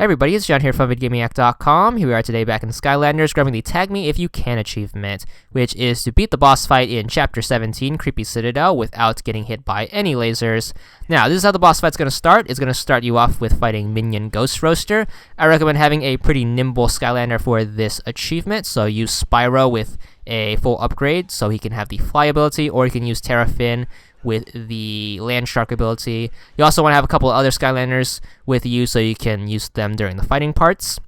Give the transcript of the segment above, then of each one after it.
Hey everybody, it's John here from VidGamiac.com. Here we are today back in Skylanders, grabbing the Tag Me If You Can achievement, which is to beat the boss fight in Chapter 17, Creepy Citadel, without getting hit by any lasers. Now, this is how the boss fight's going to start. It's going to start you off with fighting Minion Ghost Roaster. I recommend having a pretty nimble Skylander for this achievement, so use Spyro with a full upgrade, so he can have the fly ability, or you can use Terrafin with the land shark ability. You also want to have a couple of other Skylanders with you so you can use them during the fighting parts.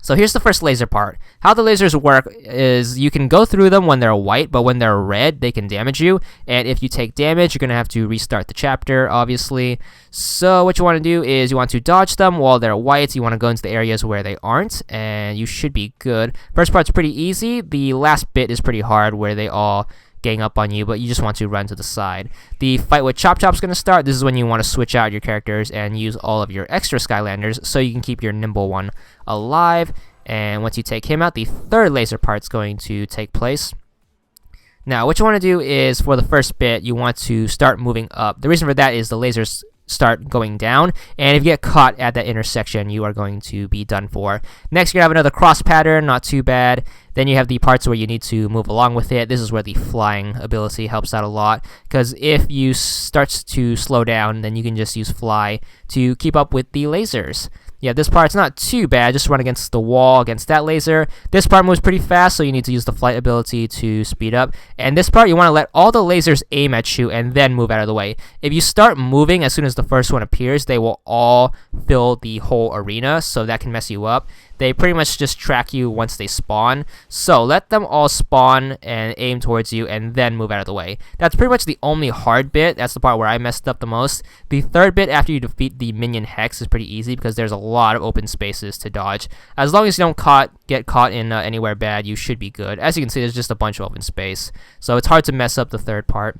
So here's the first laser part. How the lasers work is you can go through them when they're white, but when they're red, they can damage you. And if you take damage, you're going to have to restart the chapter, obviously. So what you want to do is you want to dodge them while they're white. You want to go into the areas where they aren't, and you should be good. First part's pretty easy. The last bit is pretty hard where they all gang up on you, but you just want to run to the side. The fight with Chop Chop's going to start. This is when you want to switch out your characters and use all of your extra Skylanders so you can keep your nimble one alive. And once you take him out, the third laser part's going to take place. Now, what you want to do is, for the first bit, you want to start moving up. The reason for that is the lasers start going down, and if you get caught at that intersection, you are going to be done for. Next, you're going to have another cross pattern, not too bad. Then you have the parts where you need to move along with it. This is where the flying ability helps out a lot, because if you start to slow down, then you can just use fly to keep up with the lasers. Yeah, this part's not too bad. Just run against the wall against that laser. This part moves pretty fast, so you need to use the flight ability to speed up. And this part, you want to let all the lasers aim at you and then move out of the way. If you start moving as soon as the first one appears, they will all fill the whole arena, so that can mess you up. They pretty much just track you once they spawn. So let them all spawn and aim towards you and then move out of the way. That's pretty much the only hard bit. That's the part where I messed up the most. The third bit after you defeat the minion hex is pretty easy because there's a lot of open spaces to dodge. As long as you don't get caught in anywhere bad, you should be good. As you can see, there's just a bunch of open space. So it's hard to mess up the third part.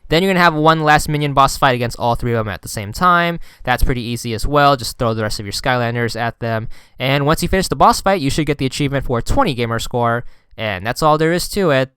Then you're going to have one last minion boss fight against all three of them at the same time. That's pretty easy as well. Just throw the rest of your Skylanders at them. And once you finish the boss fight, you should get the achievement for 20 gamer score. And that's all there is to it.